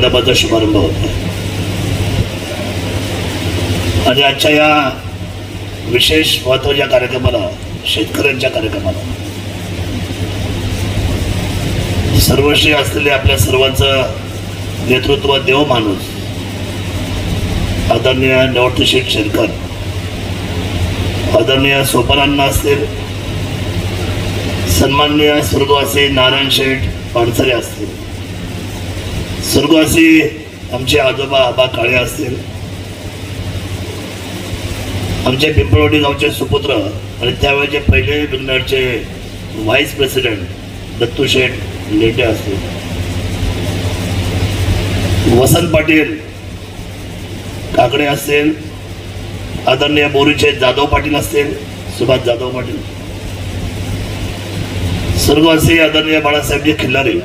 कार्यक्रमाचा शुभारंभ होता आणि आजच्या या विशेष महत्त्वाच्या कार्यक्रमाला, शेतकऱ्यांच्या कार्यक्रमाला सर्वश्री असलेले आपल्या सर्वांचं नेतृत्व देव माणूस आदरणीय नवलशेठ शेरकर, आदरणीय सोपानांना असतील, सन्माननीय स्वर्गवासी नारायण शेठ पानसरे असतील, स्वर्गवासी आमचे आजोबा आबा काळे असतील, आमचे पिंपळवाडी गावचे सुपुत्र आणि त्यावेळेचे पहिले विघ्नरचे व्हाईस प्रेसिडेंट दत्तू शेठ लेटे असतील, वसंत पाटील काकडे असतील, आदरणीय बोरीचे जाधव पाटील असतील, सुभाष जाधव पाटील, स्वर्गवासी आदरणीय बाळासाहेबजी खिल्लारे,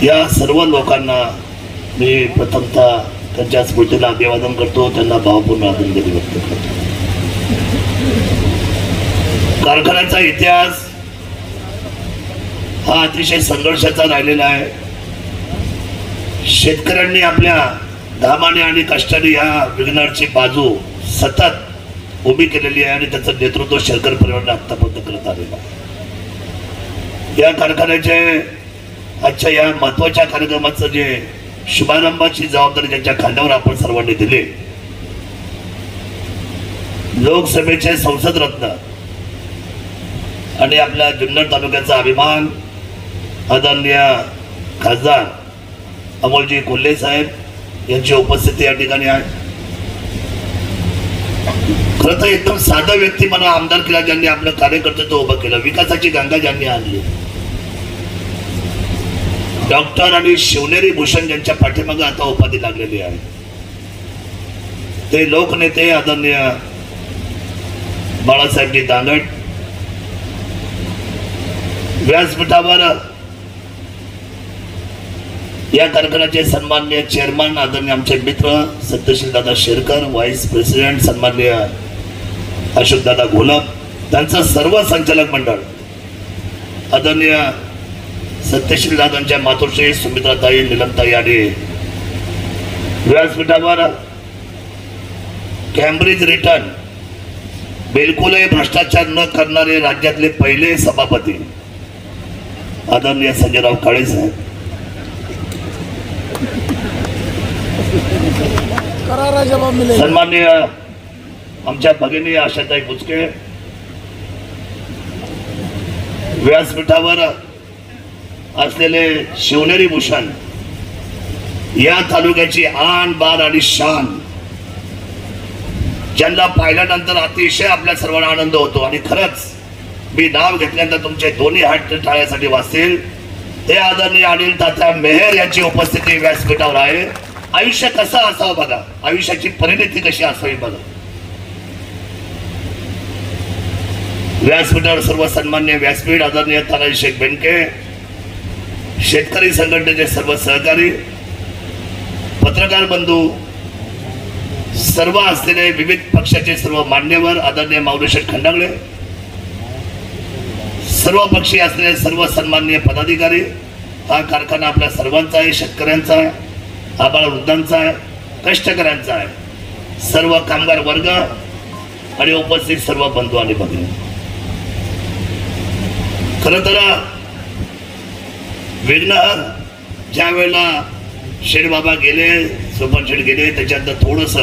या सर्व लोकांना मी प्रथमतः त्यांच्या स्मृतीला अभिवादन करतो, त्यांना भावपूर्ण आदरांजली व्यक्त करतो. कारखान्याचा इतिहास हा अतिशय संघर्षाचा राहिलेला आहे. शेतकऱ्यांनी आपल्या घामाने आणि कष्टाने या विघ्नरची बाजू सतत उभी केलेली आहे आणि त्याचं नेतृत्व शेरकर परिवाराने आतापर्यंत करत आलेलं आहे. या कारखान्याचे आजच्या या महत्वाच्या कार्यक्रमाचं जे शुभारंभाची जबाबदारी ज्यांच्या खांद्यावर आपण सर्वांनी दिली, लोकसभेचे संसद रत्न आणि आपल्या जुन्नर तालुक्याचा अभिमान आदरणीय खासदार अमोलजी कोल्हे साहेब यांची उपस्थिती या ठिकाणी आहे. खरं तर एकदम साधा व्यक्ती मला आमदार केला, ज्यांनी आपलं कार्यकर्तृत्व उभं केलं, विकासाची गंगा ज्यांनी आणली, डॉक्टर आणि शिवनेरी भूषण ज्यांच्या पाठीमागे आता उपाधी लागलेली आहे, ते लोकनेते आदरणीय बाळासाहेबजी दांगट. व्यासपीठावर या कारखान्याचे सन्माननीय चेअरमन आदरणीय आमचे मित्र सत्यशील दादा शेरकर, व्हाईस प्रेसिडेंट सन्माननीय अशोक दादा घोलप, त्यांचं सर्व संचालक मंडळ आदरणीय सत्यशील दादांच्या मातोश्री सुमित्राताई, निलमताई आणि व्यासपीठावर कॅम्ब्रिज रिटर्न बिलकुलही भ्रष्टाचार न करणारे राज्यातले पहिले सभापती आदरणीय संजयराव काळे साहेब, सन्माननीय आमच्या भगिनी आशाताई बुचके, व्यासपीठावर असलेले शिवनेरी भूषण, या तालुक्याची आन बान आणि शान, ज्यांना पाहिल्यानंतर अतिशय आपल्या सर्वांना आनंद होतो. आणि खरंच मी नाव घेतल्यानंतर तुमचे दोन्ही हात टाळ्यासाठी वाचतील, ते आदरणीय अनिल तात्या मेहर यांची उपस्थिती व्यासपीठावर आहे. आयुष्य कसं असावं बघा, आयुष्याची परिणती कशी असावी बघा. व्यासपीठावर सर्व सन्मान्य व्यासपीठ आदरणीय तानाजी शेख बेनके, शेतकरी संघटनेचे सर्व सहकारी, पत्रकार बंधू, सर्व असलेले विविध पक्षाचे सर्व मान्यवर आदरणीय माऊलीशेठ खंडागळे, सर्व पक्षी असलेले सर्व सन्माननीय पदाधिकारी. हा कारखाना आपल्या सर्वांचा आहे, शेतकऱ्यांचा आहे, आबाळ वृद्धांचा आहे, कष्टकऱ्यांचा आहे, सर्व कामगार वर्ग आणि उपस्थित सर्व बंधू आणि भगिनी. खरं तर विघ्नहर ज्या वेळेला शेठबाबा गेले, सोपन शेठ गेले, त्याच्यानंतर थोडस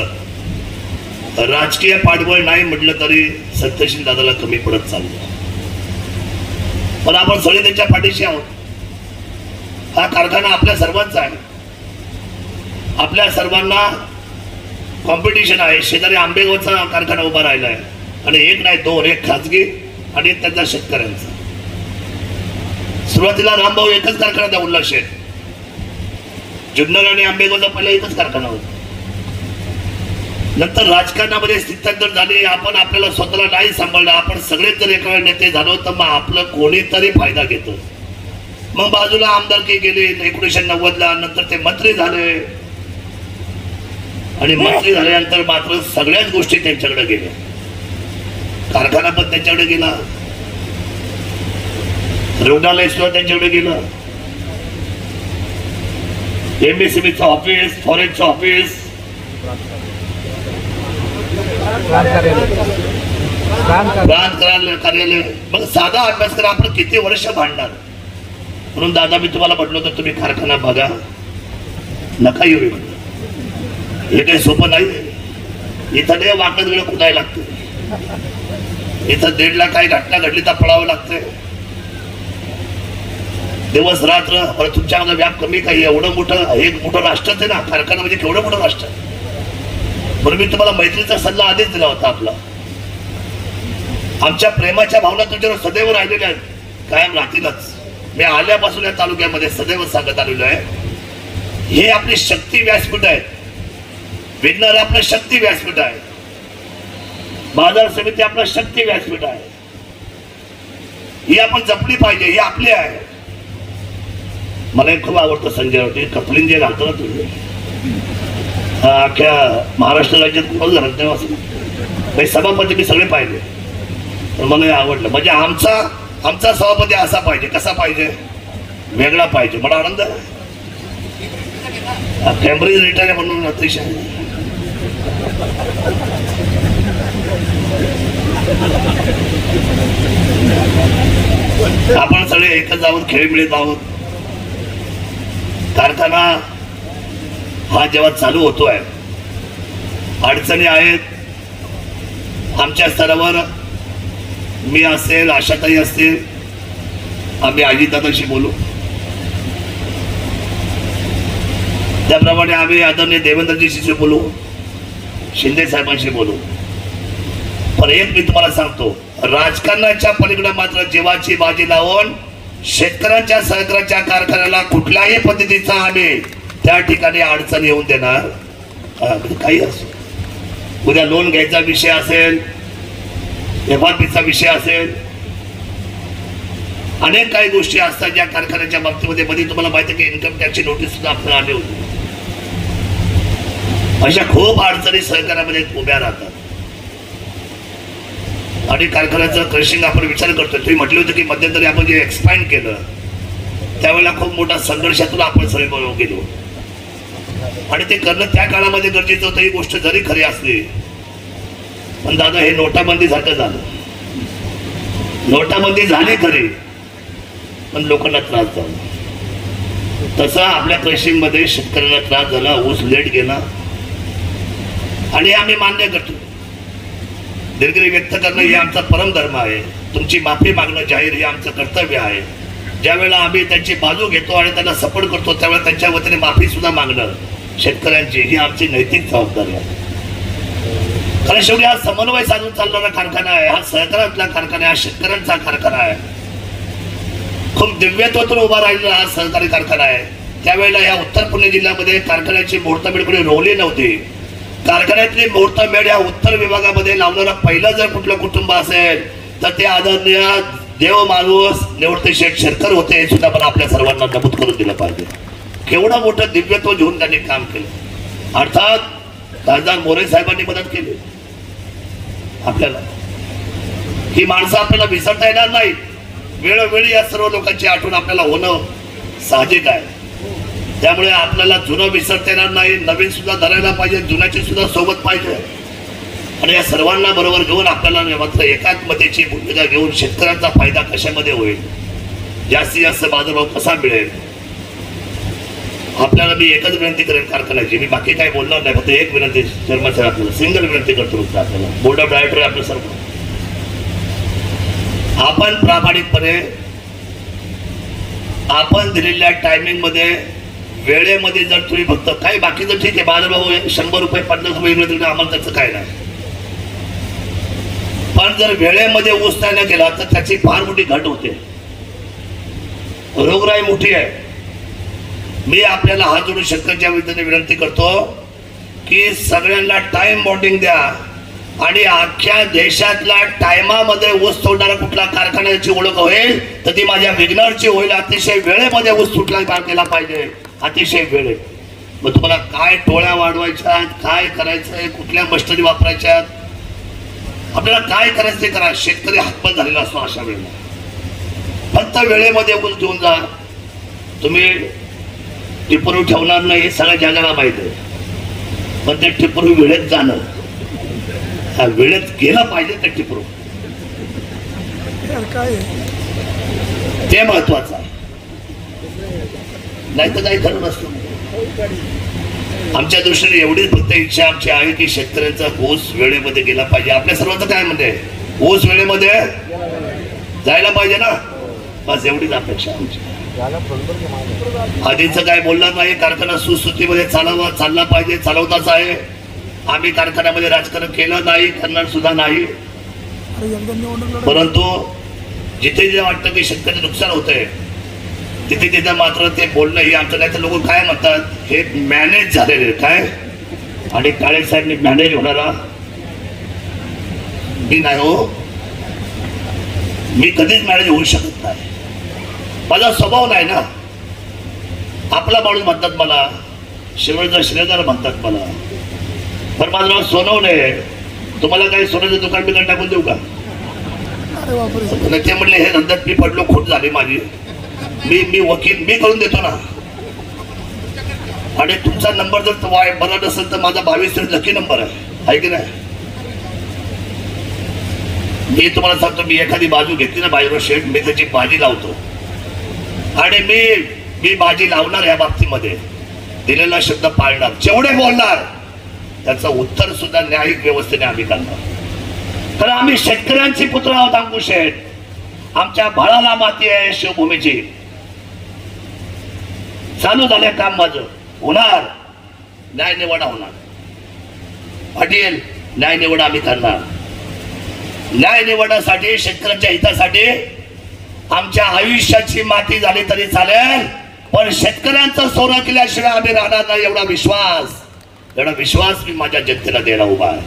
राजकीय पाठबळ नाही म्हटलं तरी सत्यशील दादाला कमी पडत चाललं, पण आपण सगळे त्यांच्या पाठीशी आहोत. हा कारखाना आपल्या सर्वांचा आहे, आपल्या सर्वांना कॉम्पिटिशन आहे. शेजारी आंबेगावचा कारखाना उभा राहिला आहे आणि एक नाही दोन, एक खाजगी आणि एक त्यांचा शेतकऱ्यांचा. सुरुवातीला रामभाऊ एकच कारखाना होता, उल्हास शेठ, जुन्नर आणि आंबेगावचा पहिला एकच कारखाना होता. नंतर राजकारणामध्ये स्थित्यंतर झाली, आपण आपल्याला स्वतःला नाही सांभाळलं, आपण सगळेच जर एका नेते झालो तर मग आपलं कोणीतरी फायदा घेतो. मग बाजूला आमदारकी गेली 1990ला, नंतर ते मंत्री झाले आणि मंत्री झाल्यानंतर मात्र सगळ्याच गोष्टी त्यांच्याकडे गेल्या, कारखाना पण त्यांच्याकडे गेला, रुग्णालय सुद्धा त्यांच्याकडे गेलं. MSMEचं ऑफिस, फॉरेनचं ऑफिस, प्रांत कार्यालय. मग साधा अभ्यास करा. आपण किती वर्ष भांडणार. म्हणून दादा मी तुम्हाला म्हटलं होतं तुम्ही कारखाना बघा, नका येऊ म्हटलं. हे काही सोपं नाही. इथं नाही वाकत वेळ कुदायला लागते. इथं 1.5 लाख काही घटना घडली तर पळावं लागतंय दिवस रात्र. तुमच्यामध्ये व्याप कमी काही. एवढं मोठं एक मोठं राष्ट्रच आहे ना कारखाना, म्हणजे केवढं मोठं राष्ट्र. म्हणून मी तुम्हाला मैत्रीचा सल्ला आधीच दिला होता. आपला आमच्या प्रेमाच्या भावना तुमच्यावर सदैव राहिलेल्या आहेत, कायम राहतीलच. मी आल्यापासून या तालुक्यामध्ये सदैव सांगत आलेलो आहे, हे आपली शक्ती व्यासपीठ आहे. विज्ञान आपलं शक्ती व्यासपीठ आहे. बाजार समिती आपलं शक्ती व्यासपीठ आहे. ही आपण जपली पाहिजे. ही आपली आहे. मला एक खूप आवडतं संजय राऊत कपलिंग जे घालतो ना तुम्ही, अख्ख्या महाराष्ट्र राज्यात कोण घालत नाही असं. सभापती मी सगळे पाहिले, पण मला हे आवडलं. म्हणजे आमचा सभापती असा पाहिजे. कसा पाहिजे? वेगळा पाहिजे. मला आनंद आहे. कॅम्ब्रिज रिटायर म्हणून अतिशय आपण सगळे एकच आहोत, खेळी मिळत आहोत. कारखाना हा जेव्हा चालू होतोय, अडचणी आहेत आमच्या स्तरावर. मी असेल, आशाताई असतील, आम्ही अजितदादाशी बोलू. त्याप्रमाणे आम्ही आदरणीय देवेंद्रजीशी बोलू, शिंदे साहेबांशी बोलू. पण एक मी तुम्हाला सांगतो, राजकारणाच्या पलीकडे मात्र जीवाची बाजी लावून शेतकऱ्यांच्या सहकार्याच्या कारखान्याला कुठल्याही पद्धतीचा आम्ही त्या ठिकाणी अडचण येऊन देणार काही असो. उद्या लोन घ्यायचा विषय असेल, एफआरपीचा विषय असेल, अनेक काही गोष्टी असतात ज्या कारखान्याच्या बाबतीमध्ये. मध्ये तुम्हाला माहिती आहे की इन्कम टॅक्सची नोटीस सुद्धा आपल्याला आली होती. अशा खूप अडचणी सहकार्यामध्ये उभ्या राहतात. आणि कारखान्याचं क्रशिंग आपण विचार करतो. तुम्ही म्हटले होते की मध्यंतरी आपण जे एक्सपांड केलं त्यावेळेला खूप मोठा संघर्षातून आपण सगळे गेलो, आणि ते करणं त्या काळामध्ये गरजेचं होतं. ही गोष्ट जरी खरी असली, पण दादा हे नोटाबंदी सारखं झालं. नोटाबंदी झाली खरी, पण लोकांना त्रास झाला. तसा आपल्या क्रशिंग मध्ये शेतकऱ्यांना त्रास झाला, ऊस लेट गेला, आणि आम्ही मान्य करतो. दिलगिरी व्यक्त करणं हे आमचा परमधर्म आहे. तुमची माफी मागणं जाहीर हे आमचं कर्तव्य आहे. ज्यावेळेला आम्ही त्यांची बाजू घेतो आणि त्यांना सपोर्ट करतो, त्यावेळेला त्यांच्या वतीने माफी सुद्धा मागणं शेतकऱ्यांची ही आमची नैतिक जबाबदारी आहे. कारण शेवटी हा समन्वय साधून चालणारा कारखाना आहे. हा सहकारातला कारखाना आहे. हा शेतकऱ्यांचा कारखाना आहे. खूप दिव्यत्वातून उभा राहिलेला हा सहकारी कारखाना आहे. त्यावेळेला या उत्तर पुणे जिल्ह्यामध्ये कारखान्याची मुहूर्तमेढ कोणी रोवली नव्हती. कारखान्यातली मुहूर्तमेढ या उत्तर विभागामध्ये लावणारा पहिलं जर कुठलं कुटुंब असेल तर ते आदरणीय देव माणूस निवृत्ती शेठ शेरकर होते. हे सुद्धा मला आपल्या सर्वांना नमूद करून दिलं पाहिजे. केवढं मोठं दिव्यत्व घेऊन त्यांनी काम केलं. अर्थात खासदार मोरे साहेबांनी मदत केली आपल्याला. ही माणसं आपल्याला विसरता येणार नाही. वेळोवेळी या सर्व लोकांची आठवण आपल्याला होणं साहजिक आहे. त्यामुळे आपल्याला जुनं विसरता येणार नाही. नवीन सुद्धा धरायला पाहिजे, जुन्याची सुद्धा सोबत पाहिजे. आणि या सर्वांना बरोबर घेऊन आपल्याला मात्र एकात्मतेची भूमिका घेऊन शेतकऱ्यांचा फायदा कशामध्ये होईल, जास्तीत जास्त बाजारभाव कसा मिळेल, आपल्याला मी एकच विनंती करेन कारखान्याची. मी बाकी काही बोलणार नाही, फक्त एक विनंती चेअरमन साहेब आपल्याला सिंगल विनंती करतो. आपल्याला बोर्ड ऑफ डायरेक्टर आपलं सर्व आपण प्रामाणिकपणे आपण दिलेल्या टायमिंग मध्ये वेळेमध्ये जर तुम्ही फक्त काही बाकीचं ठीक आहे, बाजारभाव 100 रुपये 50 रुपये इकडे आम्हाला त्याचं काय नाही, पण जर वेळेमध्ये ऊस नाही केला तर त्याची फार मोठी घट होते. रोगराई मोठी आहे. मी आपल्याला हात जोडून शेतकऱ्यांच्या वतीने विनंती करतो की सगळ्यांना टाइम बॉन्डिंग द्या आणि अख्ख्या देशातला टायमामध्ये ऊस तोडणारा कुठला कारखान्याची ओळख होईल तर ती माझ्या विघ्नरची होईल. अतिशय वेळेमध्ये ऊस तुटला केला पाहिजे, अतिशय वेळेत. मग तुम्हाला काय टोळ्या वाढवायच्या, काय करायचंय, कुठल्या मशिनरी वापरायच्या, आपल्याला काय करायचं ते करा. शेतकरी हातपाय झालेला असतो अशा वेळेला. फक्त वेळेमध्ये ऊस देऊन जा. तुम्ही टिपरू ठेवणार नाही हे सगळ्या जगाला माहित आहे, पण ते टिपरू वेळेत जाणं, वेळेत गेलं पाहिजे ते टिपरू, ते महत्वाचं आहे. नाही तर काही खरं नसतं. आमच्या दृष्टीने एवढीच फक्त इच्छा आमची आहे की शेतकऱ्यांचा ऊस वेळेमध्ये गेला पाहिजे. आपल्या सर्वांचं काय म्हणते, ऊस वेळेमध्ये जायला पाहिजे ना, बस एवढीच अपेक्षा आमची. आधीचं काय बोलणार नाही. कारखाना सुस्थितीमध्ये चालला पाहिजे, चालवताच आहे. आम्ही कारखान्यामध्ये राजकारण केलं नाही, करणार सुद्धा नाही. परंतु जिथे जे वाटतं की शेतकरी नुकसान होतंय तिथे तिथे मात्र ते बोलणं हे आमचं. नाही तर लोक काय म्हणतात, हे मॅनेज झालेले काय, आणि काळे साहेबनी मॅनेज होणारा मी नाही हो, मी कधीच मॅनेज होऊ शकत नाही. माझा स्वभाव नाही ना. आपला माणूस म्हणतात मला, शिवळचा श्रीधर म्हणतात मला, पण माझं नाव सोनवणे. तुम्हाला काही सोन्याचं दुकान बिकान टाकून देऊ का? ते म्हणले हे धंद्यात मी पडलो, खोट झाली माझी, मी वकील मी करून देतो ना. आणि तुमचा नंबर जर बरा नसेल तर माझा 22 लकी नंबर आहे की नाही. मी तुम्हाला सांगतो, मी एखादी बाजू घेतली ना बाजूला शेट, मी त्याची बाजी लावतो. आणि मी बाजी लावणार या बाबतीमध्ये, दिलेला शब्द पाळणार, जेवढे बोलणार त्याचं उत्तर सुद्धा न्यायिक व्यवस्थेने आम्ही करणार. कारण आम्ही शेतकऱ्यांची पुत्र आहोत. अंकुश शेठ, आमच्या भाळाला माती आहे शिवभूमीची. चालू झाले काम माझं, होणार न्याय निवडा होणार. पाटील न्याय निवडा आम्ही करणार. न्याय निवडण्यासाठी, शेतकऱ्यांच्या हितासाठी आमच्या आयुष्याची माती झाली तरी चालेल, पण शेतकऱ्यांचं सोनं केल्याशिवाय आम्ही राहणार नाही. एवढा विश्वास मी माझ्या जनतेला द्यायला उभा आहे.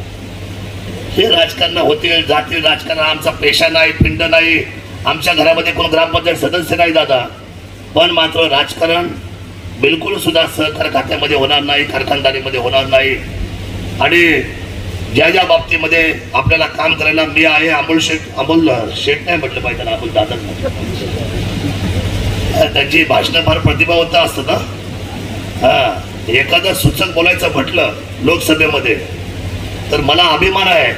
हे राजकारण होतील जातील, राजकारण आमचा पेशा नाही, पिंड नाही. आमच्या घरामध्ये कोण ग्रामपंचायत सदस्य नाही दादा, पण मात्र राजकारण बिलकुल सुद्धा सहकार खात्यामध्ये होणार नाही, कारखानदारीमध्ये होणार नाही. आणि ज्या बाबतीमध्ये आपल्याला काम करायला मी आहे, अमोल शेठ नाही म्हटलं पाहिजे, अमोल दादा त्यांची भाषणं फार प्रतिभावंत असतं ना. एखादं सूचक बोलायचं म्हटलं लोकसभेमध्ये तर मला अभिमान आहे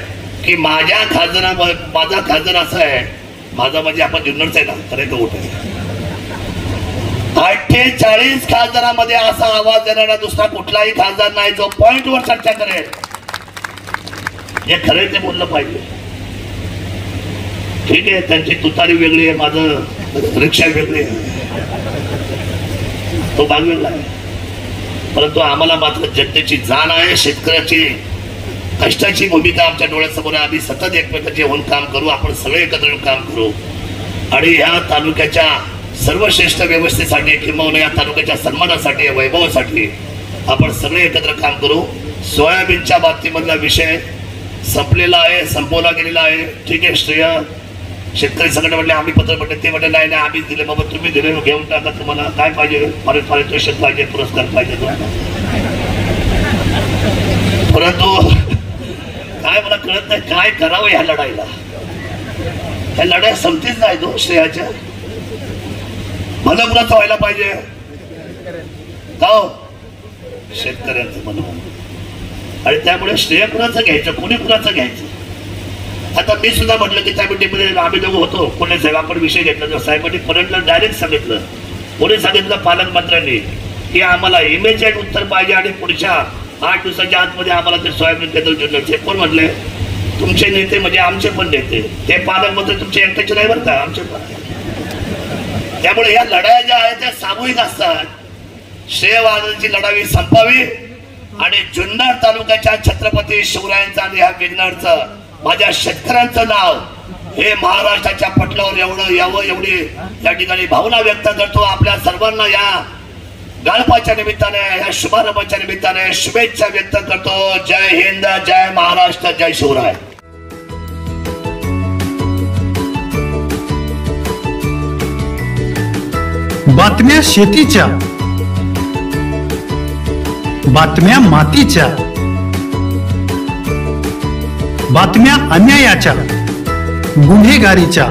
की माझा खासदार असा आहे, माझा म्हणजे आपण जुन्नरचा आहे ना, खरे का कुठे 48 खासदारामध्ये असा आवाज देणारा दुसरा कुठलाही खासदार नाही जो पॉइंटवर चर्चा करेल. हे खरं ते बोललं पाहिजे. ठीक आहे, त्यांची तुतारी वेगळी आहे, माझं रिक्षा वेगळी आहे, तो भाग वेगळा आहे. परंतु आम्हाला मात्र जनतेची जाण आहे, शेतकऱ्याची कष्टाची भूमिका आमच्या डोळ्यासमोर आहे. आम्ही सतत एकमेकांचे होऊन काम करू, आपण सगळे एकत्र येऊन काम करू. आणि ह्या तालुक्याच्या सर्वश्रेष्ठ व्यवस्थेसाठी, किंवा या तालुक्याच्या सन्मानासाठी, वैभवासाठी आपण सगळे एकत्र काम करू. सोयाबीनच्या बाबतीमधला विषय संपलेला आहे, संपवला गेलेला आहे. ठीक आहे, श्रेय शेतकरी संघटना म्हटले आम्ही पत्र म्हटले, ते म्हटले नाही आम्ही दिले बाबा, तुम्ही दिले घेऊन टाका, तुम्हाला काय पाहिजे, पारितोषिक पाहिजे, पुरस्कार पाहिजे तुम्हाला. परंतु काय मला कळत नाही काय करावं ह्या लढाईला. ह्या लढाई संपतीच नाही तो श्रेयाच्या. भलं कुणाचं व्हायला पाहिजे का हो? शेतकऱ्यांचं भलं. आणि त्यामुळे श्रेय कुणाचं घ्यायचं, कोणी कुणाचं घ्यायचं. आता मी सुद्धा म्हटलं की त्या मीटिंगमध्ये आम्ही दोघं होतो, कोणी साहेब आपण विषय घेतला तर साहेबांनी करंटला डायरेक्ट सांगितलं, कोणी सांगितलं पालकमंत्र्यांनी की आम्हाला इमिजिएट उत्तर पाहिजे आणि पुढच्या 8 दिवसाच्या आतमध्ये आम्हाला ते सोयाबीन केंद्र जुन्नरचे. कोण म्हटले? तुमचे नेते म्हणजे आमचे पण नेते, ते पालकमंत्री तुमचे एकट्याचे नाही बरं का, आमचे पण. त्यामुळे या लढाया ज्या आहेत त्या सामूहिक असतात. श्रेयवादाची लढाई संपावी आणि जुन्नर तालुक्याच्या छत्रपती शिवरायांचं आणि ह्या विघ्नरचं, माझ्या शेतकऱ्यांचं नाव हे महाराष्ट्राच्या पटलावर एवढं यावं, एवढी या ठिकाणी भावना व्यक्त करतो. आपल्या सर्वांना या गणपाच्या निमित्ताने, या शुभारंभाच्या निमित्ताने शुभेच्छा व्यक्त करतो. जय हिंद, जय महाराष्ट्र, जय शिवराय. बातम्या शेतीच्या, बातम्या मातीच्या, बातम्या अन्यायाच्या, गुन्हेगारीच्या,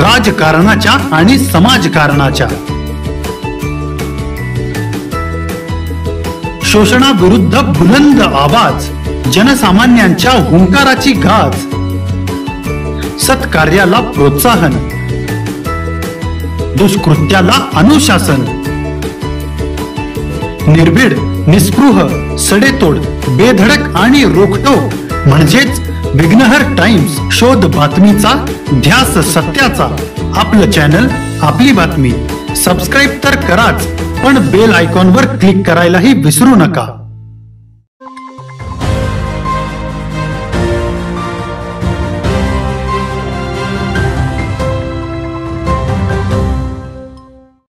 राजकारणाच्या आणि समाजकारणाच्या, शोषणाविरुद्ध बुलंद आवाज, जनसामान्यांच्या हुंकाराची गाज, सत्कार्याला प्रोत्साहन, दुष्कृत्याला अनुशासन, निर्भीड, निस्पृह, सडेतोड, बेधडक आणि रोखटोक म्हणजेच विघ्नहर टाइम्स. शोध बातमीचा, ध्यास सत्याचा. आपलं चॅनल, आपली बातमी. सबस्क्राईब तर कराच, पण बेल आयकॉनवर क्लिक करायलाही विसरू नका.